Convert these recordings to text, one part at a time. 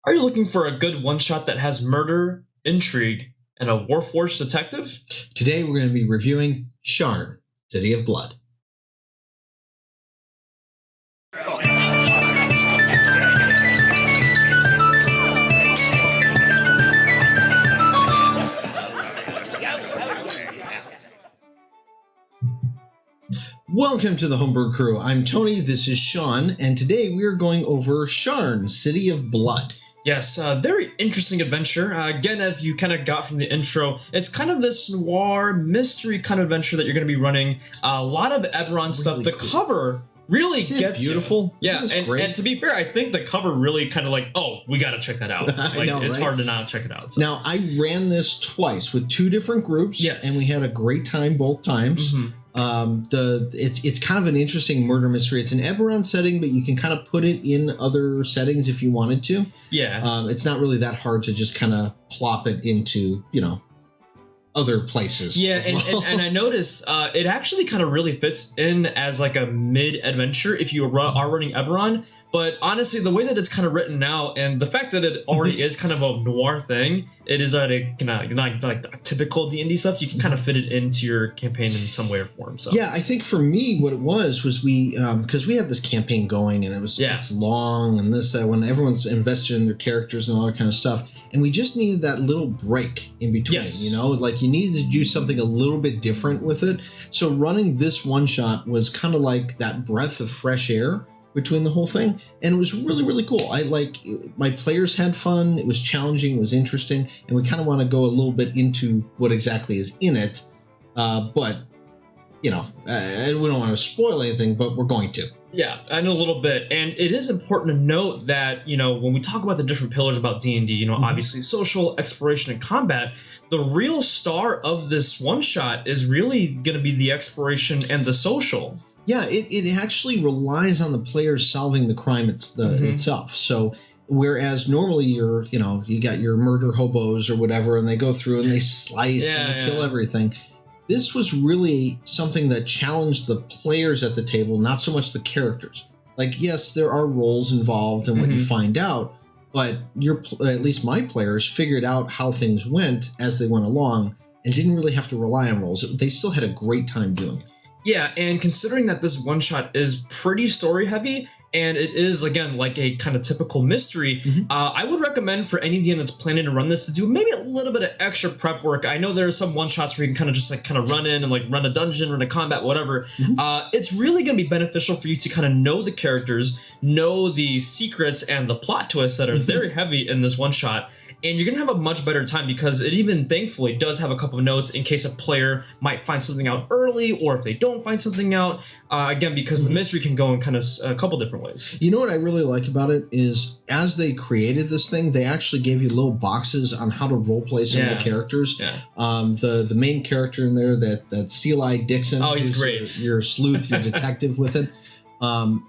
Are you looking for a good one-shot that has murder, intrigue, and a warforged detective? Today we're going to be reviewing Sharn City of Blood. Welcome to the Homebrew Crew. I'm Tony, this is Sean, and today we are going over Sharn City of Blood. Yes, very interesting adventure. Again, if you kind of got from the intro, it's kind of this noir mystery kind of adventure that you're going to be running. A lot of Eberron stuff. The cover really gets beautiful. Yeah, and to be fair, I think the cover really kind of like, oh, we got to check that out. Like, I know, it's right? hard to not check it out. So. Now, I ran this twice with two different groups, and we had a great time both times. Mm-hmm. It's kind of an interesting murder mystery. It's an Eberron setting, but you can kind of put it in other settings if you wanted to. Yeah. It's not really that hard to just kind of plop it into, other places. Yeah, well. and I noticed it actually kind of really fits in as like a mid-adventure if you are running Eberron. But honestly, the way that it's kind of written now, and the fact that it already is kind of a noir thing, it is like typical D&D stuff. You can kind of fit it into your campaign in some way or form. So yeah, I think for me, what it was we because we had this campaign going, and it's long and this when everyone's invested in their characters and all that kind of stuff, and we just needed that little break in between. Yes. Like you needed to do something a little bit different with it. So running this one shot was kind of like that breath of fresh air between the whole thing, and it was really, really cool. My players had fun. It was challenging, it was interesting, and we kind of want to go a little bit into what exactly is in it, but we don't want to spoil anything, but we're going to. Yeah, I know a little bit, and it is important to note that when we talk about the different pillars about D&D, obviously social, exploration, and combat, the real star of this one shot is really going to be the exploration and the social. Yeah, it actually relies on the players solving the crime itself. So whereas normally you got your murder hobos or whatever, and they go through and they slice and they kill everything. This was really something that challenged the players at the table, not so much the characters. Like, yes, there are roles involved in what you find out, but at least my players figured out how things went as they went along and didn't really have to rely on roles. They still had a great time doing it. Yeah, and considering that this one shot is pretty story heavy, and it is, again, like a kind of typical mystery, I would recommend for any DM that's planning to run this to do maybe a little bit of extra prep work. I know there are some one shots where you can kind of run in and run a dungeon, run a combat, whatever. It's really going to be beneficial for you to kind of know the characters, know the secrets and the plot twists that are very heavy in this one shot. And you're going to have a much better time because it even, thankfully, does have a couple of notes in case a player might find something out early, or if they don't find something out, again, because the mystery can go in kind of a couple different ways. You know what I really like about it is as they created this thing, they actually gave you little boxes on how to roleplay some of the characters. Yeah. The main character in there, that Seal-Eyed Dixon. Oh, he's great. Your sleuth, your detective with it.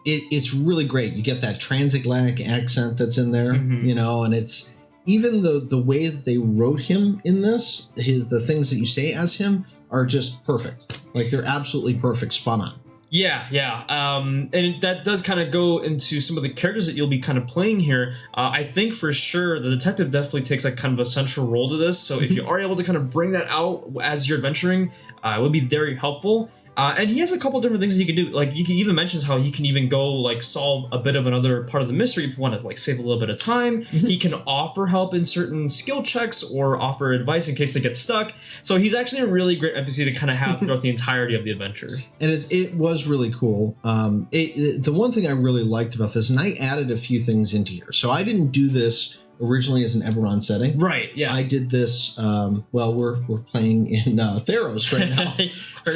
It's really great. You get that transatlantic accent that's in there, and it's... Even the way that they wrote him in this, the things that you say as him are just perfect. Like, they're absolutely perfect, spot on. Yeah. And that does kind of go into some of the characters that you'll be kind of playing here. I think for sure the detective definitely takes kind of a central role to this. So if you are able to kind of bring that out as you're adventuring, it would be very helpful. And he has a couple different things that he can do. Like, you can even mention how he can even go solve a bit of another part of the mystery if you want to save a little bit of time. He can offer help in certain skill checks or offer advice in case they get stuck. So he's actually a really great NPC to kind of have throughout the entirety of the adventure. And it was really cool. The one thing I really liked about this, and I added a few things into here. So I didn't do this originally as an Eberron setting. Right, yeah. I did this, we're playing in Theros right now.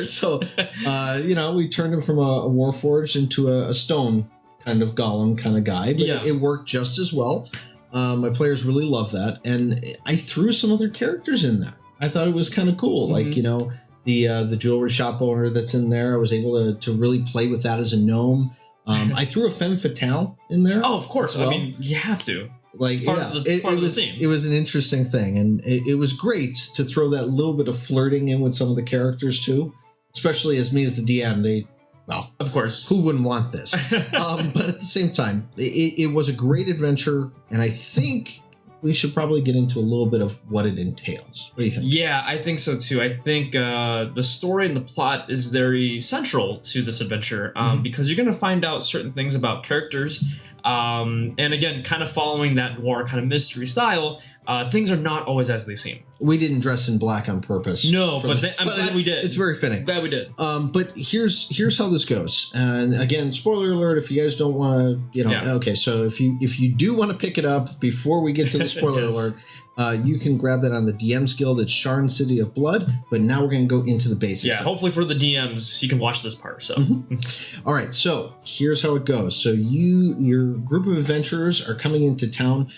So, we turned him from a warforged into a stone kind of golem kind of guy, but it worked just as well. My players really loved that, and I threw some other characters in there. I thought it was kind of cool, the jewelry shop owner that's in there. I was able to really play with that as a gnome. I threw a femme fatale in there. Oh, of course. Well. I mean, you have to. It was an interesting thing, and it was great to throw that little bit of flirting in with some of the characters too, especially as me as the DM. well, of course, who wouldn't want this? But at the same time, it was a great adventure, and I think we should probably get into a little bit of what it entails. What do you think? Yeah, I think so too. I think the story and the plot is very central to this adventure because you're going to find out certain things about characters. And again, kind of following that noir kind of mystery style, things are not always as they seem. We didn't dress in black on purpose. No, but I'm glad we did. It's very fitting. Glad we did. But here's how this goes. And again, spoiler alert if you guys don't want to, okay, so if you do want to pick it up before we get to the spoiler alert, you can grab that on the DMSGuild. It's Sharn City of Blood. But now we're going to go into the basics. Yeah, hopefully for the DMs, you can watch this part. So, all right. So here's how it goes. So your group of adventurers are coming into town.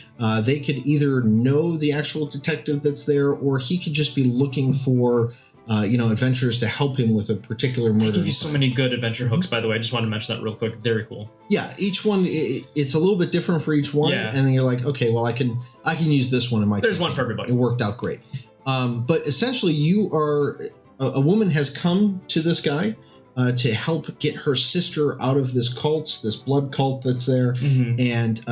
They could either know the actual detective that's there, or he could just be looking for adventurers to help him with a particular murder. They give you so many good adventure hooks, by the way. I just wanted to mention that real quick. Very cool. Yeah, each one it's a little bit different for each one, yeah. And then you're like, okay, well, I can use this one in my. There's campaign. one for everybody. It worked out great. But essentially, you are a woman has come to this guy to help get her sister out of this cult, this blood cult that's there. And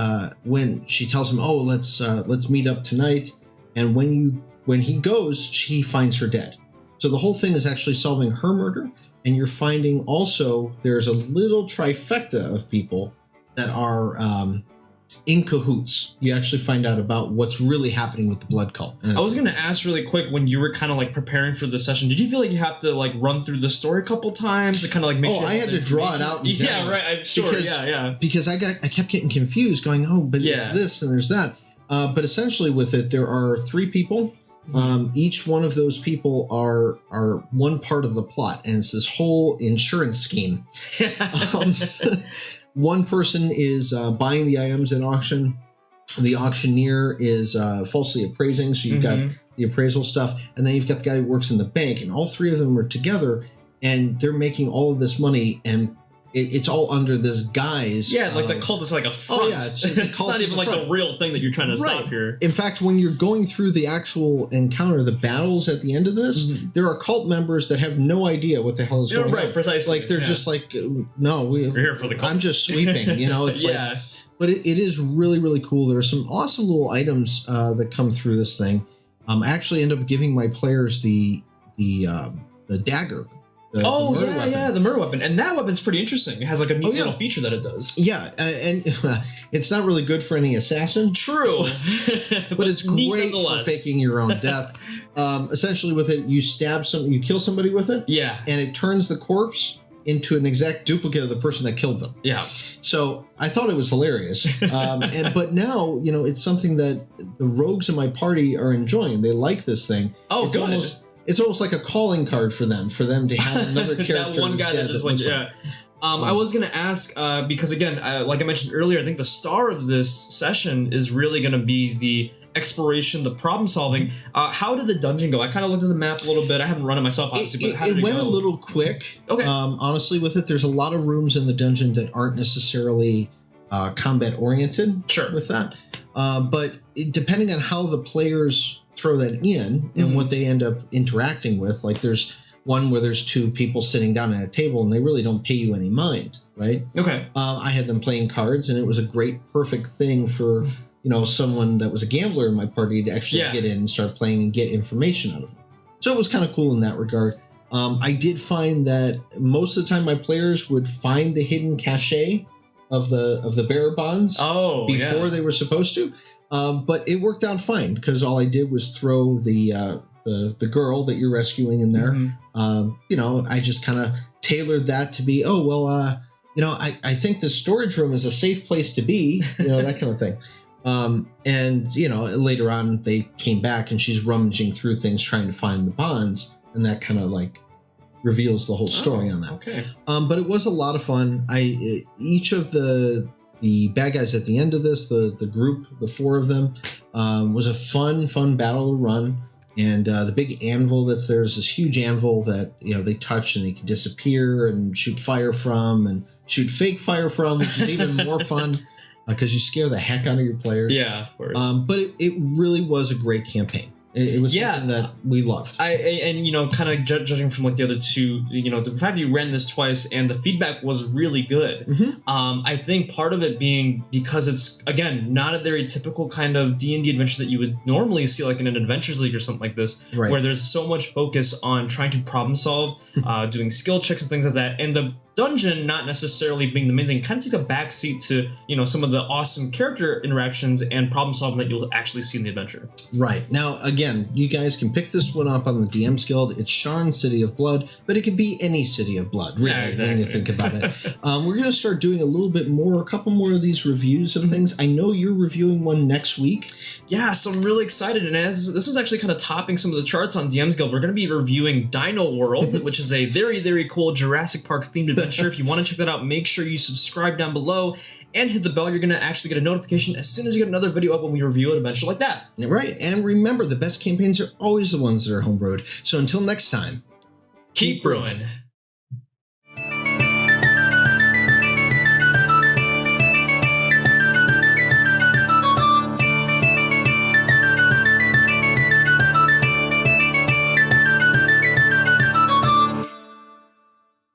when she tells him, "Oh, let's meet up tonight," and when he goes, he finds her dead. So the whole thing is actually solving her murder, and you're finding also there's a little trifecta of people that are in cahoots. You actually find out about what's really happening with the blood cult. I was going to ask really quick, when you were kind of like preparing for the session, did you feel like you have to like run through the story a couple times to kind of like make sure? I had to draw it out. Yeah, right. I'm sure. Because, because I kept getting confused, going, but it's this and there's that. But essentially, with it, there are 3 people. Each one of those people are one part of the plot, and it's this whole insurance scheme. One person is buying the items at auction. The auctioneer is falsely appraising, so you've got the appraisal stuff, and then you've got the guy who works in the bank, and all 3 of them are together, and they're making all of this money, and it's all under this guise. Yeah, like the cult is like a front. Oh yeah, it's not even like the real thing that you're trying to stop here. In fact, when you're going through the actual encounter, the battles at the end of this, there are cult members that have no idea what the hell is going on. Right, precisely. Like they're just like, no, we're here for the cult. I'm just sweeping. It's like, but it is really, really cool. There are some awesome little items that come through this thing. I actually end up giving my players the dagger. The murder weapon. And that weapon's pretty interesting. It has like a neat little feature that it does. Yeah, and it's not really good for any assassin. True. but it's great for faking your own death. Essentially with it, you kill somebody with it. Yeah. And it turns the corpse into an exact duplicate of the person that killed them. Yeah. So I thought it was hilarious. But now, it's something that the rogues in my party are enjoying. They like this thing. Oh, good. It's almost like a calling card for them to have another character. That one guy that just I was going to ask, because again, like I mentioned earlier, I think the star of this session is really going to be the exploration, the problem solving. How did the dungeon go? I kind of looked at the map a little bit. I haven't run it myself, obviously, but how did it went go? A little quick. Okay. Honestly, with it, there's a lot of rooms in the dungeon that aren't necessarily combat oriented. Sure. With that. But depending on how the players throw that in and what they end up interacting with, like there's one where there's 2 people sitting down at a table and they really don't pay you any mind, right? Okay. I had them playing cards, and it was a great, perfect thing for someone that was a gambler in my party to actually get in and start playing and get information out of them. So it was kind of cool in that regard. I did find that most of the time my players would find the hidden cachet of the bearer bonds before they were supposed to. But it worked out fine because all I did was throw the girl that you're rescuing in there. I just kind of tailored that to be, I think the storage room is a safe place to be, that kind of thing. Later on they came back and she's rummaging through things trying to find the bonds, and that kind of like reveals the whole story on that. Okay. But it was a lot of fun. Each of the bad guys at the end of this, the group, the 4 of them, was a fun battle to run. And the big anvil that's there is this huge anvil that they touch and they can disappear and shoot fire from and shoot fake fire from, which is even more fun because you scare the heck out of your players. Yeah, of course. But it really was a great campaign. It was something that we loved. And you know, kind of judging from like the other two, you know, the fact that you ran this twice and the feedback was really good. I think part of it being because it's, again, not a very typical kind of D&D adventure that you would normally see like in an Adventures League or something like this, where there's so much focus on trying to problem solve, doing skill checks and things like that, and the dungeon not necessarily being the main thing, kind of takes a back seat to, you know, some of the awesome character interactions and problem solving that you'll actually see in the adventure. Right. Now, again, you guys can pick this one up on the DM's Guild. It's Sharn City of Blood, but it could be any City of Blood, really, when you think about it. We're going to start doing a couple more of these reviews of things. I know you're reviewing one next week. Yeah, so I'm really excited. And as this was actually kind of topping some of the charts on DM's Guild, we're going to be reviewing Dino World, which is a very, very cool Jurassic Park themed adventure. If you want to check that out, make sure you subscribe down below and hit the bell. You're going to actually get a notification as soon as you get another video up when we review an adventure like that. Right. And remember, the best campaigns are always the ones that are homebrewed. So until next time, keep brewing.